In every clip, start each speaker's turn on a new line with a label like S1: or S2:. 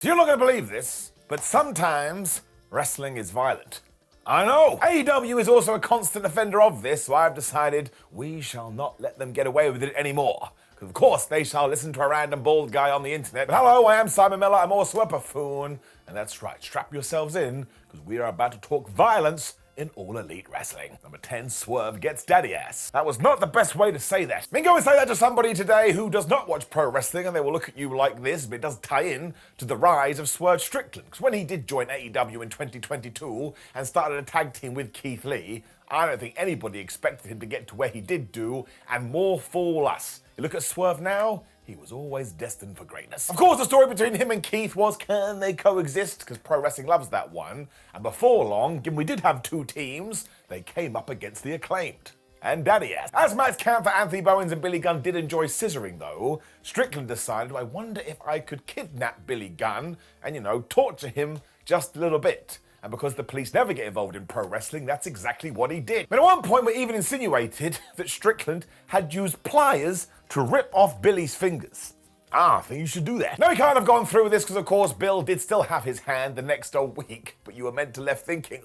S1: So you're not going to believe this, but sometimes wrestling is violent. I know! AEW is also a constant offender of this, so I've decided we shall not let them get away with it anymore. Because of course they shall listen to a random bald guy on the internet. But hello, I am Simon Miller, I'm also a buffoon. And that's right, strap yourselves in, because we are about to talk violence in All Elite Wrestling. Number 10, Swerve gets daddy ass. That was not the best way to say that. I mean, go and say that to somebody today who does not watch pro wrestling and they will look at you like this, but it does tie in to the rise of Swerve Strickland. Because when he did join AEW in 2022 and started a tag team with Keith Lee, I don't think anybody expected him to get to where he did do, and more fool us. You look at Swerve now, he was always destined for greatness. Of course, the story between him and Keith was, can they coexist? Because pro wrestling loves that one. And before long, given we did have two teams, they came up against the Acclaimed and daddy ass. As Max Camper, Anthony Bowens and Billy Gunn did enjoy scissoring though, Strickland decided, I wonder if I could kidnap Billy Gunn and, torture him just a little bit. And because the police never get involved in pro wrestling, that's exactly what he did. But at one point, we even insinuated that Strickland had used pliers to rip off Billy's fingers. I think you should do that. Now, we can't have gone through with this because, of course, Bill did still have his hand the next week, but you were meant to left thinking,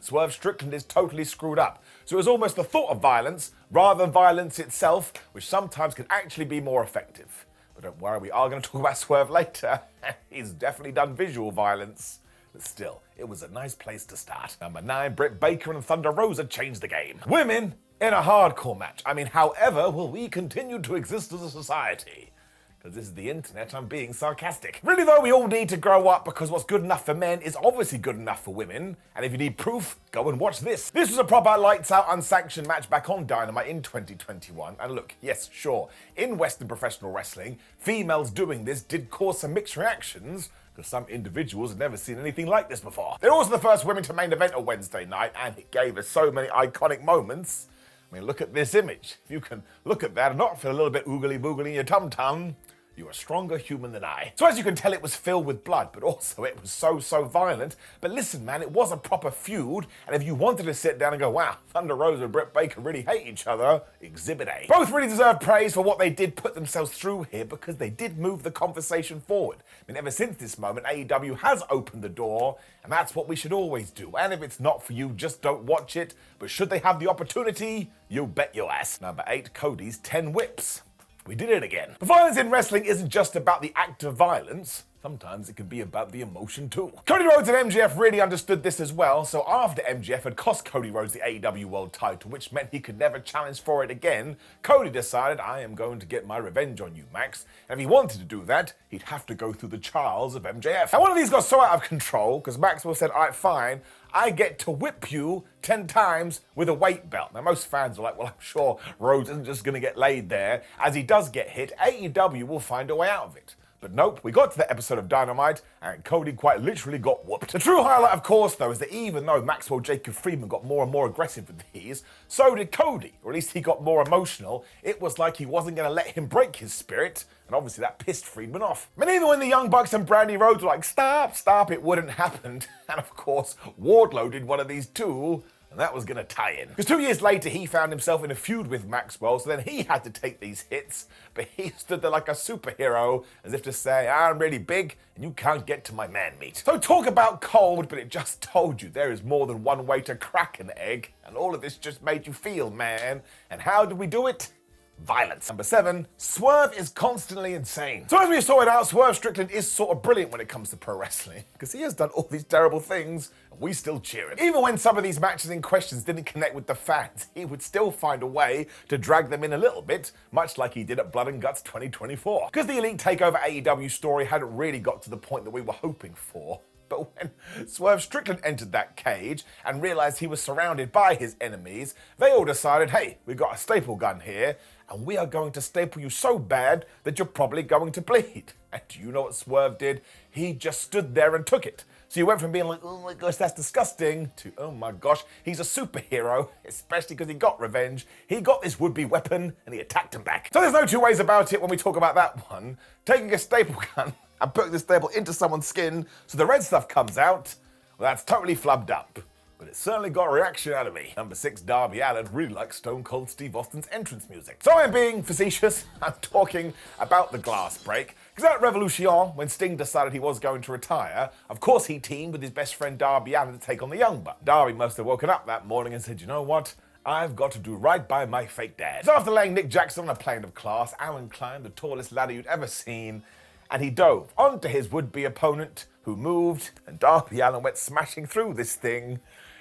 S1: Swerve Strickland is totally screwed up. So it was almost the thought of violence rather than violence itself, which sometimes can actually be more effective. But don't worry, we are going to talk about Swerve later. He's definitely done visual violence. But still, it was a nice place to start. Number 9, Britt Baker and Thunder Rosa changed the game. Women in a hardcore match. However will we continue to exist as a society? Because this is the internet, I'm being sarcastic. Really though, we all need to grow up because what's good enough for men is obviously good enough for women. And if you need proof, go and watch this. This was a proper lights out unsanctioned match back on Dynamite in 2021. And look, yes, sure, in Western professional wrestling, females doing this did cause some mixed reactions, because some individuals had never seen anything like this before. They're also the first women to main event a Wednesday night, and it gave us so many iconic moments. Look at this image. If you can look at that and not feel a little bit oogly boogly in your tum-tum, you're a stronger human than I. So as you can tell, it was filled with blood, but also it was so violent. But listen, man, it was a proper feud, and if you wanted to sit down and go, wow, Thunder Rosa and Britt Baker really hate each other, Exhibit A. Both really deserve praise for what they did put themselves through here, because they did move the conversation forward. Ever since this moment, AEW has opened the door, and that's what we should always do. And if it's not for you, just don't watch it. But should they have the opportunity, you bet your ass. Number 8, Codys 10 whips. We did it again. But violence in wrestling isn't just about the act of violence. Sometimes it can be about the emotion too. Cody Rhodes and MJF really understood this as well, so after MJF had cost Cody Rhodes the AEW World title, which meant he could never challenge for it again, Cody decided, I am going to get my revenge on you, Max. And if he wanted to do that, he'd have to go through the trials of MJF. And one of these got so out of control, because Maxwell said, all right, fine, I get to whip you 10 times with a weight belt. Now, most fans are like, well, I'm sure Rhodes isn't just going to get laid there. As he does get hit, AEW will find a way out of it. But nope, we got to the episode of Dynamite, and Cody quite literally got whooped. The true highlight, of course, though, is that even though Maxwell Jacob Friedman got more and more aggressive with these, so did Cody, or at least he got more emotional. It was like he wasn't going to let him break his spirit, and obviously that pissed Friedman off. And even when the Young Bucks and Brandy Rhodes were like, stop, it wouldn't happen. And of course, Wardlow did one of these too, and that was going to tie in. Because 2 years later, he found himself in a feud with Maxwell, so then he had to take these hits, but he stood there like a superhero, as if to say, I'm really big, and you can't get to my man meat. So talk about cold, but it just told you there is more than one way to crack an egg, and all of this just made you feel, man. And how did we do it? Violence. Number 7, Swerve is constantly insane. So as we saw it out, Swerve Strickland is sort of brilliant when it comes to pro wrestling, because he has done all these terrible things, and we still cheer him. Even when some of these matches in questions didn't connect with the fans, he would still find a way to drag them in a little bit, much like he did at Blood and Guts 2024. Because the Elite Takeover AEW story hadn't really got to the point that we were hoping for. But when Swerve Strickland entered that cage and realized he was surrounded by his enemies, they all decided, hey, we've got a staple gun here, and we are going to staple you so bad that you're probably going to bleed. And do you know what Swerve did? He just stood there and took it. So you went from being like, oh my gosh, that's disgusting, to, oh my gosh, he's a superhero, especially because he got revenge. He got this would-be weapon, and he attacked him back. So there's no two ways about it when we talk about that one. Taking a staple gun and putting the staple into someone's skin so the red stuff comes out, well, that's totally flubbed up. But it certainly got a reaction out of me. Number 6, Darby Allen really likes Stone Cold Steve Austin's entrance music. So I'm being facetious. I'm talking about the glass break. Because at Revolution, when Sting decided he was going to retire, of course he teamed with his best friend Darby Allen to take on the Young Bucks. Darby must have woken up that morning and said, you know what? I've got to do right by my fake dad. So after laying Nick Jackson on a plane of class, Allen climbed the tallest ladder you'd ever seen, and he dove onto his would-be opponent, who moved, and Darby Allen went smashing through this thing.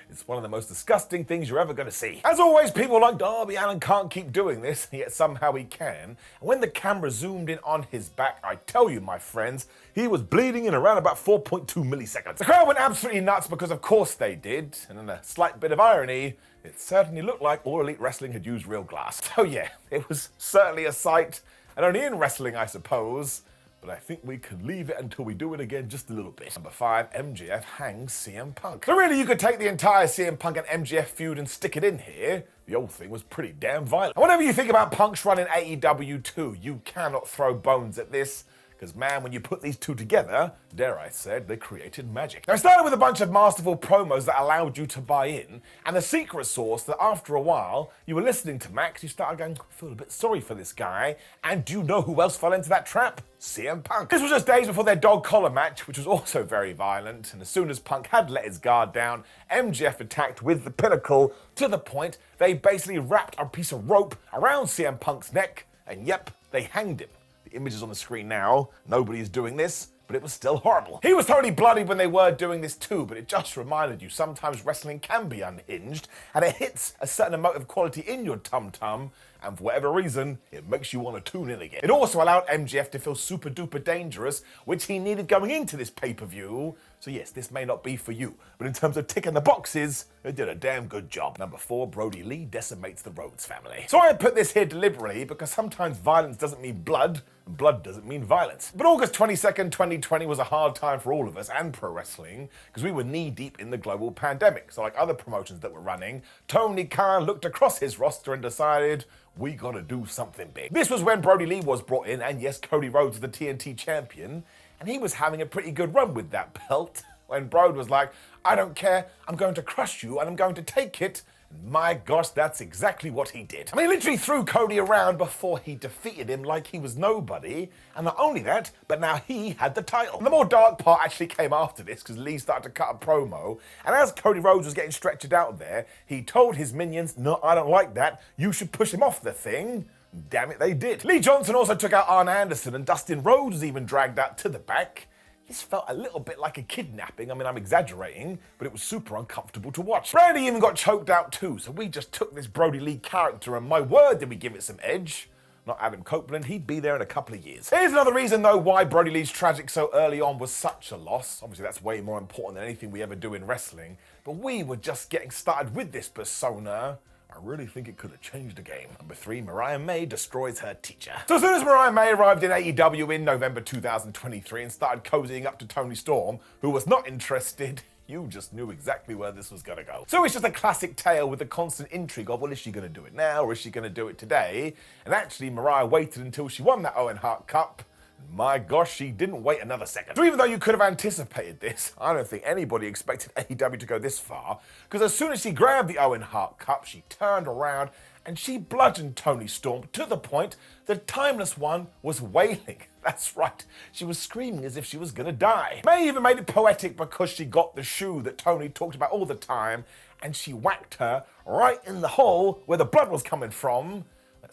S1: It's one of the most disgusting things you're ever going to see. As always, people like Darby Allen can't keep doing this, yet somehow he can. And when the camera zoomed in on his back, I tell you, my friends, he was bleeding in around about 4.2 milliseconds. The crowd went absolutely nuts because of course they did, and in a slight bit of irony, it certainly looked like All Elite Wrestling had used real glass. So yeah, it was certainly a sight, and only in wrestling, I suppose, but I think we could leave it until we do it again just a little bit. Number 5, MJF hangs CM Punk. So really, you could take the entire CM Punk and MJF feud and stick it in here. The old thing was pretty damn violent. And whenever you think about Punk's run in AEW too, you cannot throw bones at this. Because man, when you put these two together, dare I said, they created magic. Now it started with a bunch of masterful promos that allowed you to buy in, and the secret sauce that after a while, you were listening to Max, you started going, I feel a bit sorry for this guy, and do you know who else fell into that trap? CM Punk. This was just days before their dog collar match, which was also very violent, and as soon as Punk had let his guard down, MJF attacked with the Pinnacle to the point they basically wrapped a piece of rope around CM Punk's neck, and yep, they hanged him. Images on the screen now. Nobody is doing this, but it was still horrible. He was totally bloodied when they were doing this too, but it just reminded you sometimes wrestling can be unhinged, and it hits a certain amount of quality in your tum-tum, and for whatever reason, it makes you want to tune in again. It also allowed MJF to feel super duper dangerous, which he needed going into this pay-per-view. So yes, this may not be for you, but in terms of ticking the boxes, it did a damn good job. Number 4, Brody Lee decimates the Rhodes family. So I put this here deliberately because sometimes violence doesn't mean blood, and blood doesn't mean violence. But August 22nd, 2020 was a hard time for all of us and pro wrestling because we were knee-deep in the global pandemic. So like other promotions that were running, Tony Khan looked across his roster and decided, we gotta do something big. This was when Brody Lee was brought in, and yes, Cody Rhodes was the TNT champion, and he was having a pretty good run with that belt, when Brody was like, I don't care, I'm going to crush you, and I'm going to take it. And my gosh, that's exactly what he did. I mean, he literally threw Cody around before he defeated him like he was nobody, and not only that, but now he had the title. And the more dark part actually came after this, because Lee started to cut a promo, and as Cody Rhodes was getting stretched out there, he told his minions, no, I don't like that, you should push him off the thing. Damn it, they did. Lee Johnson also took out Arn Anderson, and Dustin Rhodes was even dragged out to the back. This felt a little bit like a kidnapping. I mean, I'm exaggerating, but it was super uncomfortable to watch. Brady even got choked out too, so we just took this Brody Lee character and my word did we give it some edge. Not Adam Copeland, he'd be there in a couple of years. Here's another reason though why Brody Lee's tragic so early on was such a loss. Obviously that's way more important than anything we ever do in wrestling, but we were just getting started with this persona. I really think it could have changed the game. Number 3, Mariah May destroys her teacher. So as soon as Mariah May arrived in AEW in November 2023 and started cozying up to Toni Storm, who was not interested, you just knew exactly where this was gonna go. So it's just a classic tale with the constant intrigue of, well, is she gonna do it now or is she gonna do it today? And actually, Mariah waited until she won that Owen Hart Cup. My gosh, she didn't wait another second. So even though you could have anticipated this, I don't think anybody expected AEW to go this far, because as soon as she grabbed the Owen Hart Cup, she turned around and she bludgeoned Toni Storm to the point the Timeless One was wailing. That's right, she was screaming as if she was gonna die. May even made it poetic because she got the shoe that Toni talked about all the time, and she whacked her right in the hole where the blood was coming from.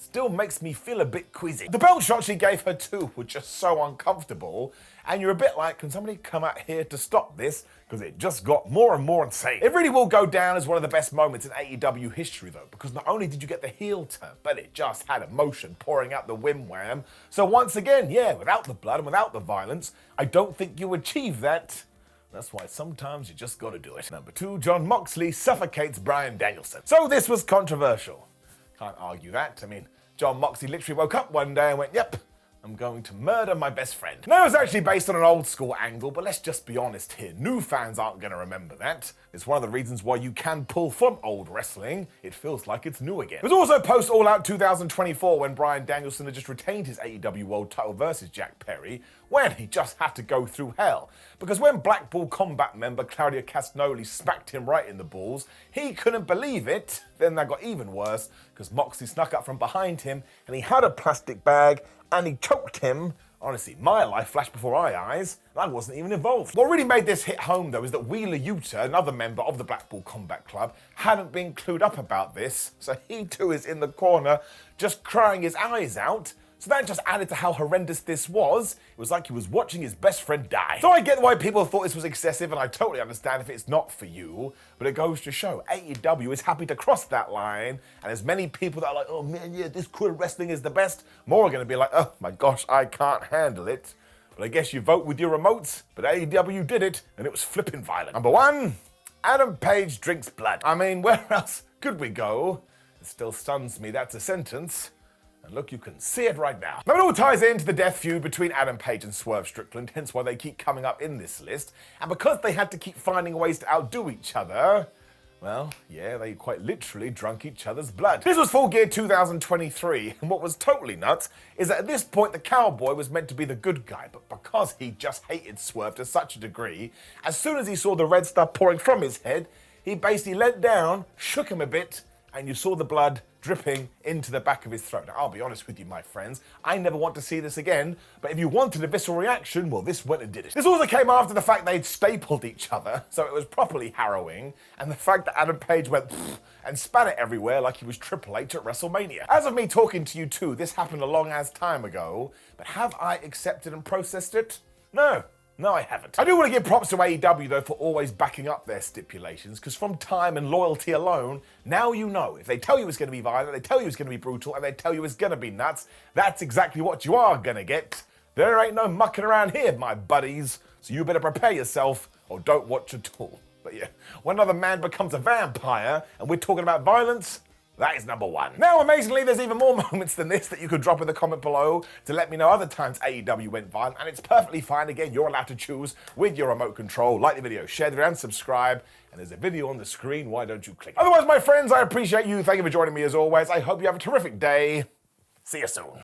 S1: Still makes me feel a bit queasy. The belt shot she gave her too were just so uncomfortable, and you're a bit like, can somebody come out here to stop this? Because it just got more and more insane. It really will go down as one of the best moments in AEW history though, because not only did you get the heel turn, but it just had emotion pouring out the wham. So once again, yeah, without the blood and without the violence, I don't think you achieve that. That's why sometimes you just gotta do it. Number 2, John Moxley suffocates Bryan Danielson. So this was controversial. Can't argue that. I mean, John Moxley literally woke up one day and went, yep, I'm going to murder my best friend. Now, it was actually based on an old school angle, but let's just be honest here. New fans aren't going to remember that. It's one of the reasons why you can pull from old wrestling. It feels like it's new again. It was also post All Out 2024 when Bryan Danielson had just retained his AEW World title versus Jack Perry, when he just had to go through hell. Because when Blackpool Combat member Claudio Castagnoli smacked him right in the balls, he couldn't believe it. Then that got even worse, because Moxley snuck up from behind him and he had a plastic bag and he choked him Honestly, my life flashed before my eyes, and I wasn't even involved. What really made this hit home, though, is that Wheeler Yuta, another member of the Blackpool Combat Club, hadn't been clued up about this, so he too is in the corner, just crying his eyes out. So that just added to how horrendous this was. It was like he was watching his best friend die. So I get why people thought this was excessive, and I totally understand if it's not for you, but it goes to show AEW is happy to cross that line, and as many people that are like, oh man, yeah, this cool wrestling is the best, more are gonna be like, oh my gosh, I can't handle it. But I guess you vote with your remotes, but AEW did it, and it was flipping violent. Number 1, Adam Page drinks blood. I mean, where else could we go? It still stuns me that's a sentence. And look, you can see it right now. Now it all ties into the death feud between Adam Page and Swerve Strickland, hence why they keep coming up in this list. And because they had to keep finding ways to outdo each other, well, yeah, they quite literally drunk each other's blood. This was Full Gear 2023, and what was totally nuts is that at this point the Cowboy was meant to be the good guy, but because he just hated Swerve to such a degree, as soon as he saw the red stuff pouring from his head, he basically leant down, shook him a bit, and you saw the blood dripping into the back of his throat. Now, I'll be honest with you, my friends, I never want to see this again, but if you wanted a visceral reaction, well, this went and did it. This also came after the fact they'd stapled each other, so it was properly harrowing, and the fact that Adam Page went and spat it everywhere like he was Triple H at WrestleMania. As of me talking to you too, this happened a long ass time ago, but have I accepted and processed it? No, I haven't. I do want to give props to AEW, though, for always backing up their stipulations, because from time and loyalty alone, now you know. If they tell you it's going to be violent, they tell you it's going to be brutal, and they tell you it's going to be nuts, that's exactly what you are going to get. There ain't no mucking around here, my buddies, so you better prepare yourself, or don't watch at all. But yeah, when another man becomes a vampire, and we're talking about violence, that is number 1. Now, amazingly, there's even more moments than this that you could drop in the comment below to let me know other times AEW went violent, and it's perfectly fine. Again, you're allowed to choose with your remote control. Like the video, share it, and subscribe. And there's a video on the screen. Why don't you click it? Otherwise, my friends, I appreciate you. Thank you for joining me as always. I hope you have a terrific day. See you soon.